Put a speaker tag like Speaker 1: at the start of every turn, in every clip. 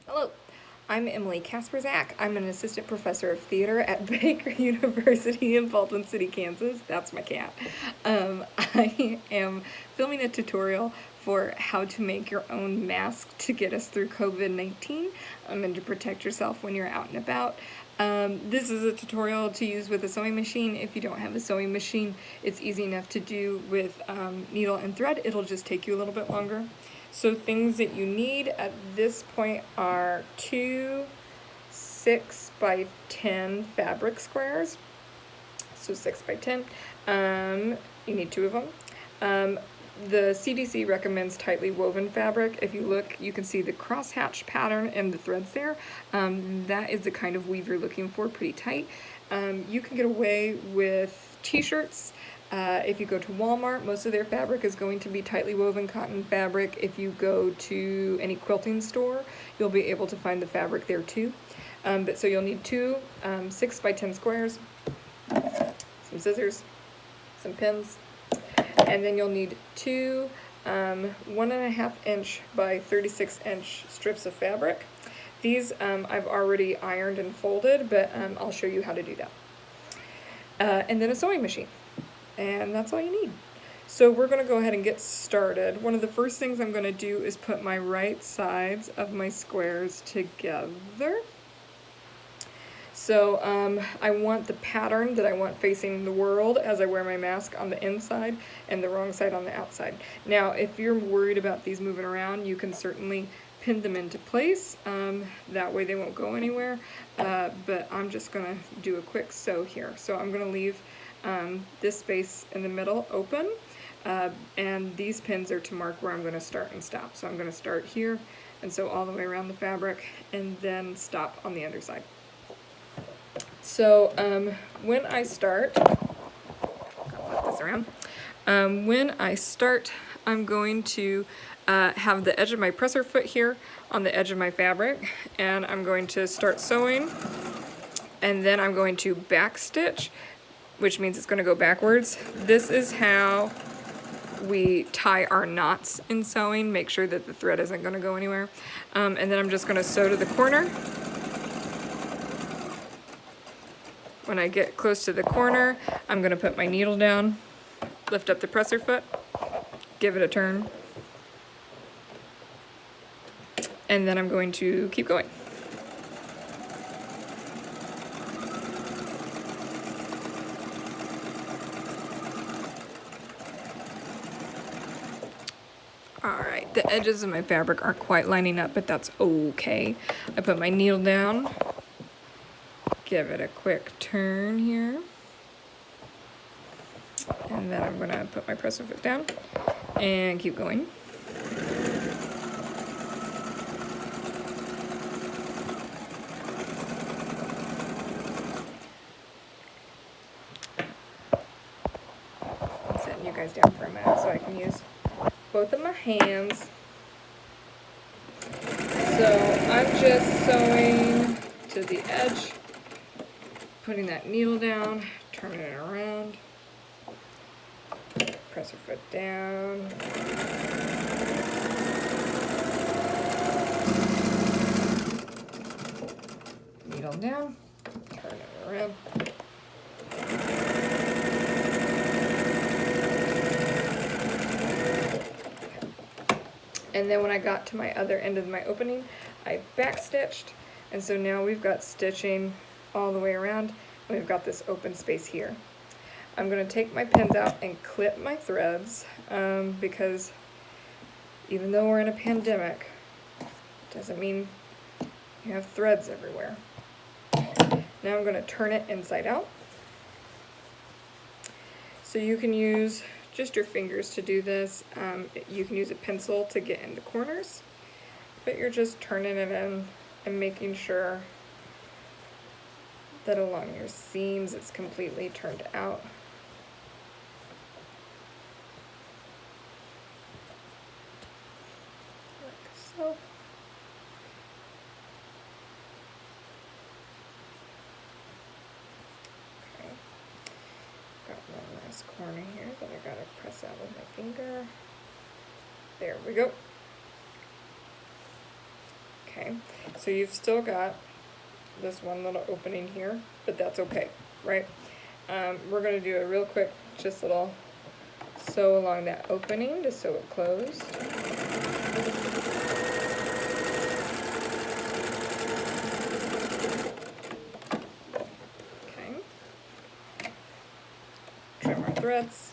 Speaker 1: Hello, I'm Emily Kasprzak. I'm an assistant professor of theater at Baker University in Baldwin City, Kansas. That's my cat. I am filming a tutorial for how to make your own mask to get us through COVID-19 and to protect yourself when you're out and about. This is a tutorial to use with a sewing machine. If you don't have a sewing machine, it's easy enough to do with needle and thread. It'll just take you a little bit longer. So things that you need at this point are two 6 by 10 fabric squares. So 6 by 10. You need 2 of them. The CDC recommends tightly woven fabric. If you look, you can see the crosshatch pattern and the threads there. That is the kind of weave you're looking for, pretty tight. You can get away with t-shirts. If you go to Walmart, most of their fabric is going to be tightly woven cotton fabric. If you go to any quilting store, you'll be able to find the fabric there too. So you'll need two 6 by 10 squares, some scissors, some pins, and then you'll need two 1.5 inch by 36 inch strips of fabric. These I've already ironed and folded, but I'll show you how to do that. And then a sewing machine. And that's all you need. So we're going to go ahead and get started. One of the first things I'm going to do is put my right sides of my squares together. So I want the pattern that I want facing the world as I wear my mask on the inside and the wrong side on the outside. Now, if you're worried about these moving around, you can certainly pin them into place. That way they won't go anywhere. But I'm just going to do a quick sew here. So I'm going to leave this space in the middle open, and these pins are to mark where I'm going to start and stop. So I'm going to start here and sew all the way around the fabric and then stop on the underside. So when I start, flip this around. When I start, I'm going to have the edge of my presser foot here on the edge of my fabric, and I'm going to start sewing, and then I'm going to back stitch, which means it's going to go backwards. This is how we tie our knots in sewing, make sure that the thread isn't going to go anywhere. And then I'm just going to sew to the corner. When I get close to the corner, I'm going to put my needle down, lift up the presser foot, give it a turn, and then I'm going to keep going. Alright, the edges of my fabric aren't quite lining up, but that's okay. I put my needle down, give it a quick turn here, and then I'm going to put my presser foot down and keep going. I'm setting you guys down for a minute so I can use both of my hands. So I'm just sewing to the edge, putting that needle down, turning it around, press her foot down, needle down, turn it around. And then when I got to my other end of my opening, I back stitched, and so now we've got stitching all the way around, and we've got this open space here. I'm going to take my pins out and clip my threads, because even though we're in a pandemic, it doesn't mean you have threads everywhere. Now I'm going to turn it inside out. So you can use just your fingers to do this. You can use a pencil to get into corners, but you're just turning it in and making sure that along your seams it's completely turned out. Like so. Okay. Got one last corner here that I gotta press out with my finger. There we go. Okay, so you've still got this one little opening here, but that's okay, right? We're going to do a real quick, just little sew along that opening to sew it closed. Okay. Trim our threads.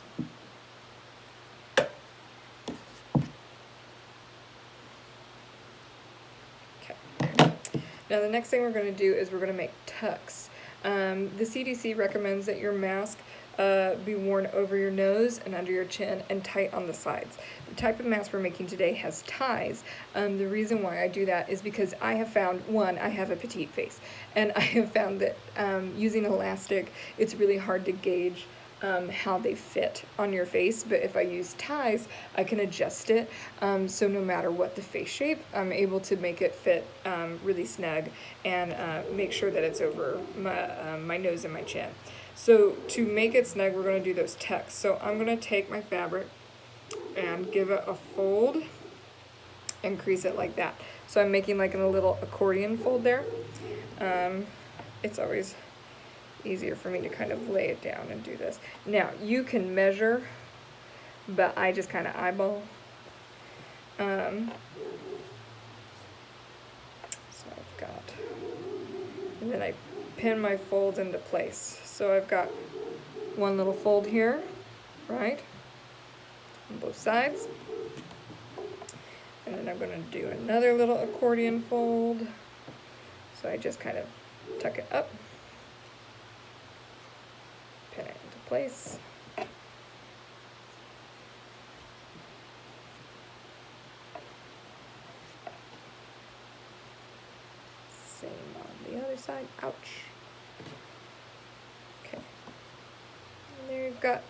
Speaker 1: Now the next thing we're going to do is we're going to make tucks. The CDC recommends that your mask be worn over your nose and under your chin and tight on the sides. The type of mask we're making today has ties. The reason why I do that is because I have found, one, I have a petite face, and I have found that using elastic, it's really hard to gauge how they fit on your face, but if I use ties, I can adjust it, so no matter what the face shape, I'm able to make it fit really snug and make sure that it's over my nose and my chin. So to make it snug, we're going to do those tucks. So I'm going to take my fabric and give it a fold and crease it like that. So I'm making like a little accordion fold there. It's always easier for me to kind of lay it down and do this. Now you can measure, but I just kind of eyeball. So I've got, and then I pin my folds into place. So I've got one little fold here, right, on both sides. And then I'm going to do another little accordion fold. So I just kind of tuck it up, pin it into place. Same on the other side. Ouch. Okay. And there you've got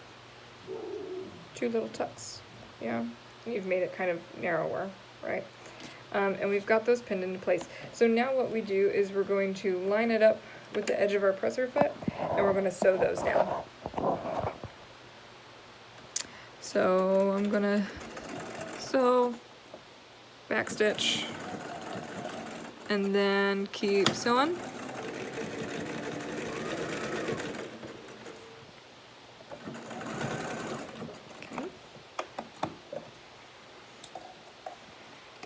Speaker 1: two little tucks. Yeah. You've made it kind of narrower, right? And we've got those pinned into place. So now what we do is we're going to line it up with the edge of our presser foot, and we're going to sew those down. So I'm going to sew, backstitch, and then keep sewing. Okay.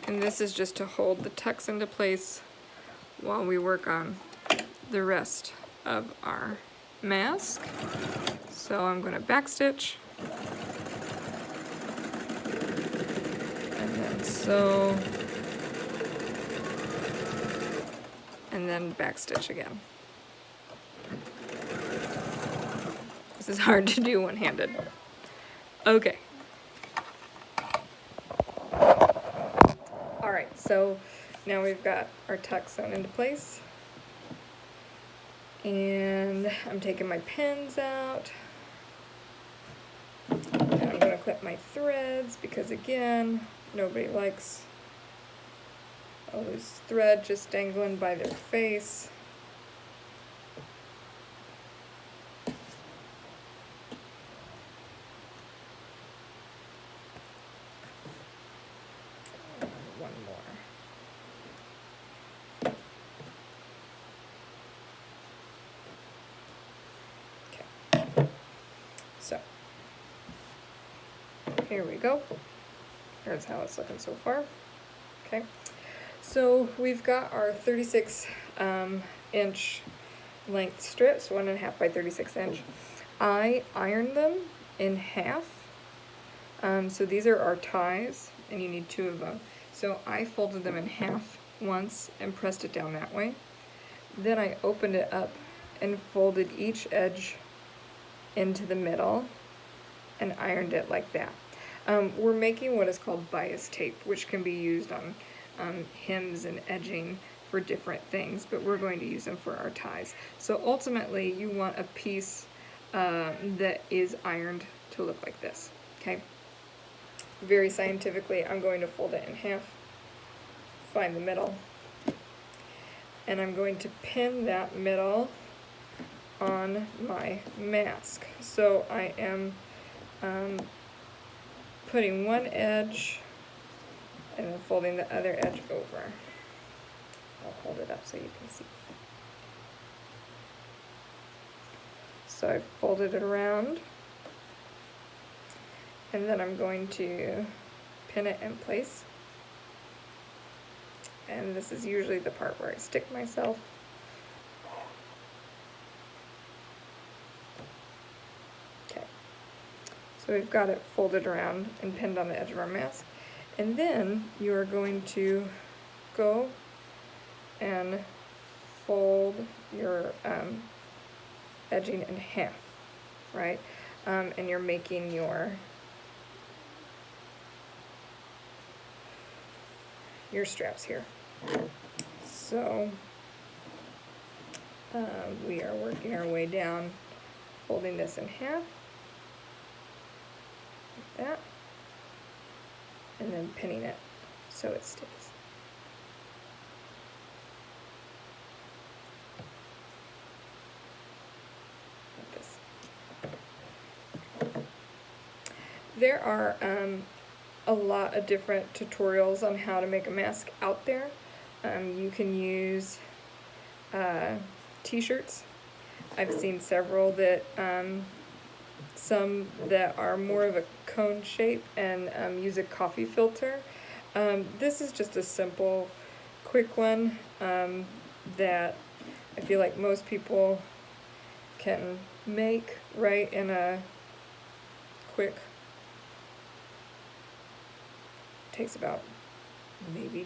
Speaker 1: And this is just to hold the tucks into place while we work on the rest of our mask. So I'm going to backstitch and then sew and then backstitch again. This is hard to do one-handed. Okay. Alright, so now we've got our tuck sewn into place. And I'm taking my pins out. And I'm going to clip my threads because, again, nobody likes all this thread just dangling by their face. One more. So, here we go. Here's how it's looking so far. Okay, so we've got our 36 inch length strips, 1.5 by 36 inch. I ironed them in half. So these are our ties, and you need 2 of them. So I folded them in half once and pressed it down that way. Then I opened it up and folded each edge into the middle and ironed it like that. We're making what is called bias tape, which can be used on hems and edging for different things, but we're going to use them for our ties. So ultimately, you want a piece that is ironed to look like this, okay? Very scientifically, I'm going to fold it in half, find the middle, and I'm going to pin that middle on my mask. So I am putting one edge and then folding the other edge over. up so you can see. So I've folded it around, and then I'm going to pin it in place. And this is usually the part where I stick myself. Okay, so we've got it folded around and pinned on the edge of our mask. And then you are going to go and fold your edging in half, right? And you're making your straps here. So we are working our way down, folding this in half, like that, and then pinning it so it stays. There are a lot of different tutorials on how to make a mask out there. You can use t-shirts. I've seen several that, some that are more of a cone shape and use a coffee filter. This is just a simple, quick one that I feel like most people can make right in a quick, takes about maybe,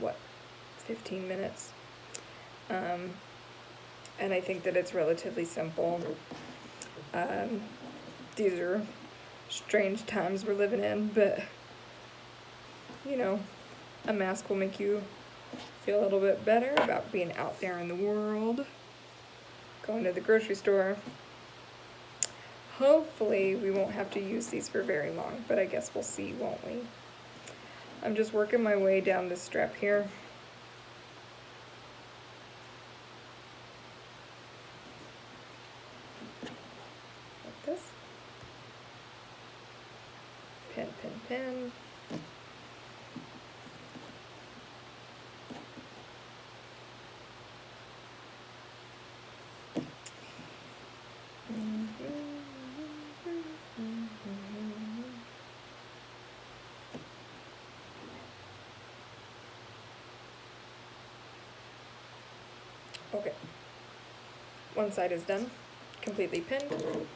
Speaker 1: what, 15 minutes. And I think that it's relatively simple. These are strange times we're living in, but you know, a mask will make you feel a little bit better about being out there in the world, going to the grocery store. Hopefully we won't have to use these for very long, but I guess we'll see, won't we? I'm just working my way down this strap here. Like this. Pin, pin, pin. Okay, one side is done, completely pinned.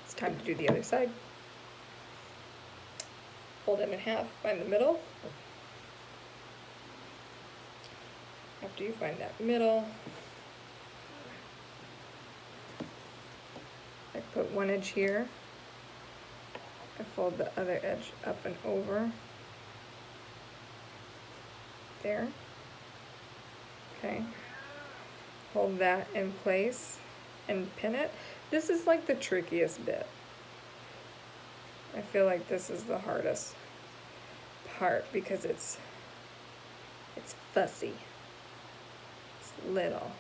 Speaker 1: It's time to do the other side. Fold it in half, find the middle. After you find that middle, I put one edge here. I fold the other edge up and over. There. Okay. Hold that in place and pin it. This is like the trickiest bit. I feel like this is the hardest part because it's fussy. It's little.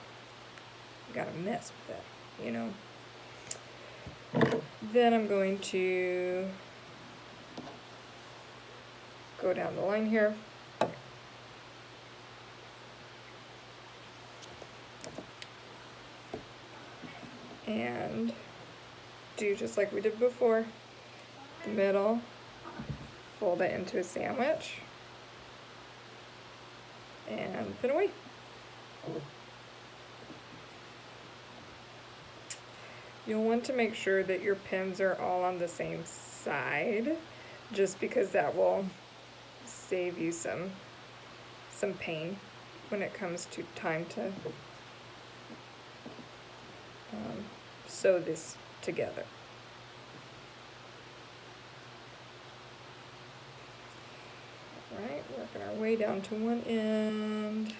Speaker 1: You gotta mess with it, you know. Then I'm going to go down the line here. And do just like we did before, the middle, fold it into a sandwich, and pin away. You'll want to make sure that your pins are all on the same side, just because that will save you some pain when it comes to time to sew this together. All right, working our way down to one end.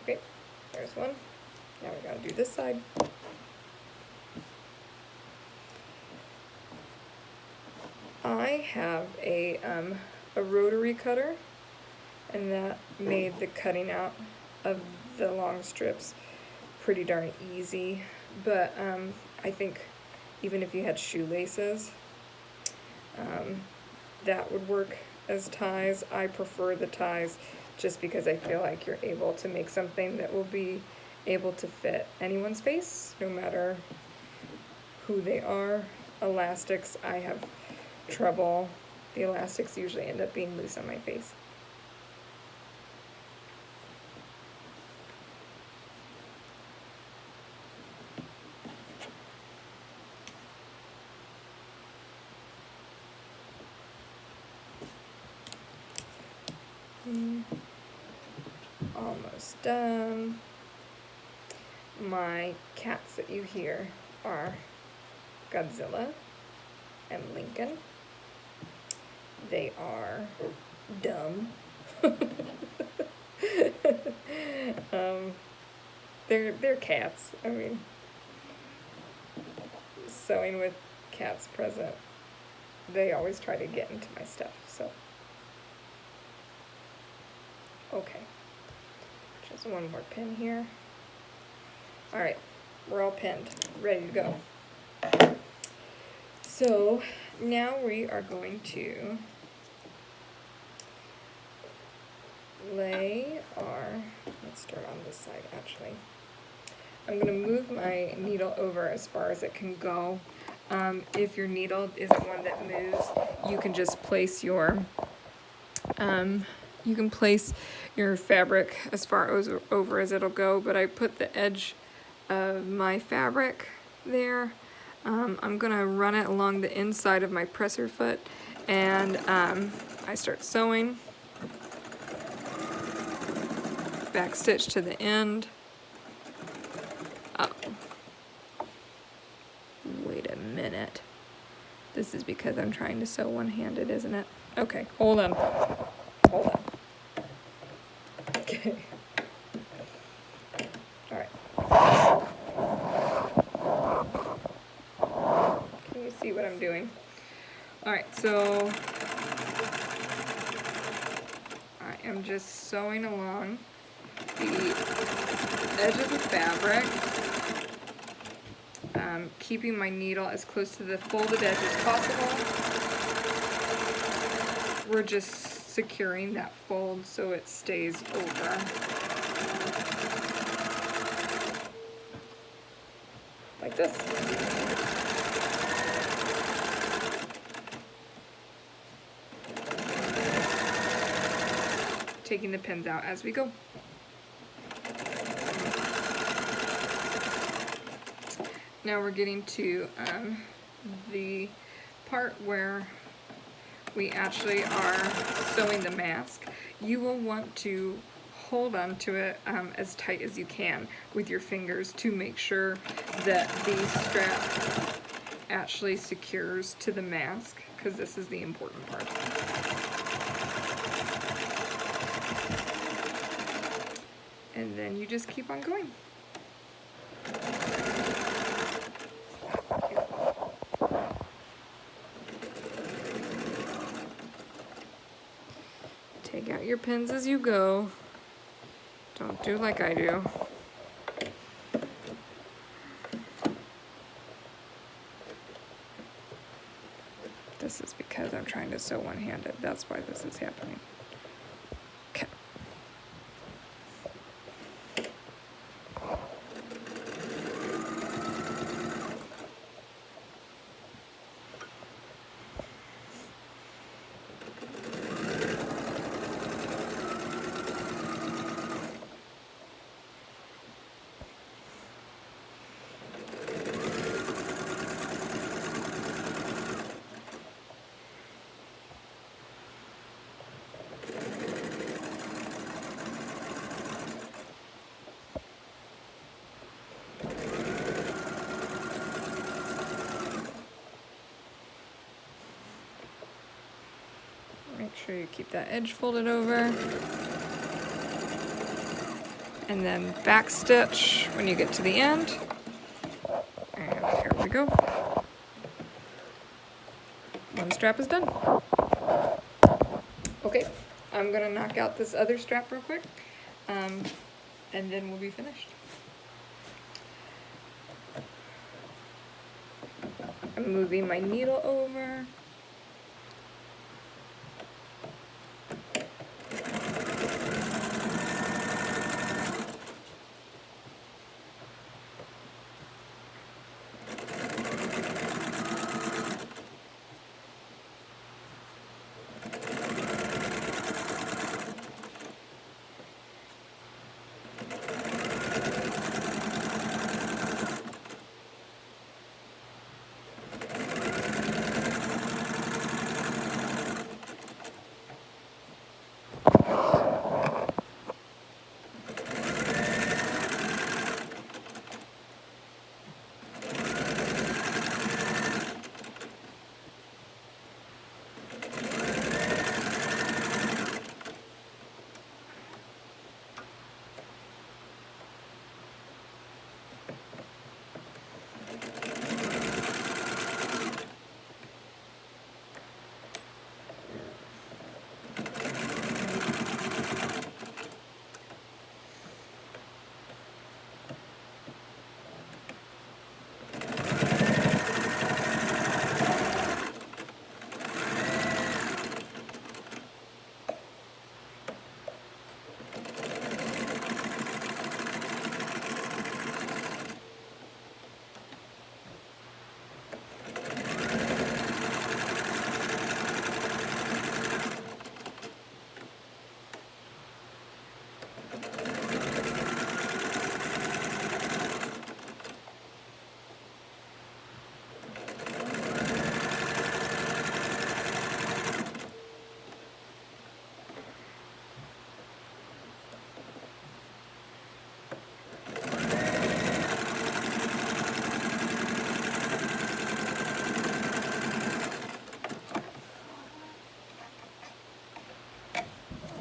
Speaker 1: Okay, there's one. Now we gotta do this side. I have a rotary cutter, and that made the cutting out of the long strips pretty darn easy. but I think even if you had shoelaces, that would work as ties. I prefer the ties just because I feel like you're able to make something that will be able to fit anyone's face, no matter who they are. Elastics, I have trouble. The elastics usually end up being loose on my face. Almost done. My cats that you hear are Godzilla and Lincoln. They are dumb. They're cats. I mean, sewing with cats present, they always try to get into my stuff, so. Okay, just one more pin here. All right, we're all pinned, ready to go. So now we are going to lay our, let's start on this side actually. I'm going to move my needle over as far as it can go. If your needle isn't one that moves, you can just place your fabric as far over as it'll go, but I put the edge of my fabric there. I'm gonna run it along the inside of my presser foot, and I start sewing. Back stitch to the end. Oh, wait a minute. This is because I'm trying to sew one-handed, isn't it? Okay, hold on. Hold on. Okay. All right. Can you see what I'm doing? All right, so I am just sewing along the edge of the fabric, keeping my needle as close to the folded edge as possible. We're just securing that fold so it stays over. Like this. Taking the pins out as we go. Now we're getting to the part where we actually are sewing the mask. You will want to hold on to it as tight as you can with your fingers to make sure that the strap actually secures to the mask, because this is the important part. And then you just keep on going. Take out your pins as you go. Don't do like I do. This is because I'm trying to sew one-handed. That's why this is happening. Okay. Make sure you keep that edge folded over. And then back stitch when you get to the end. And here we go. One strap is done. Okay, I'm gonna knock out this other strap real quick, and then we'll be finished. I'm moving my needle over.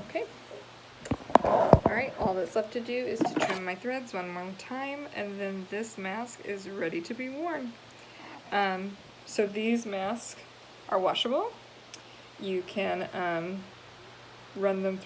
Speaker 1: Okay. Alright, all that's left to do is to trim my threads one more time, and then this mask is ready to be worn. So these masks are washable. You can run them through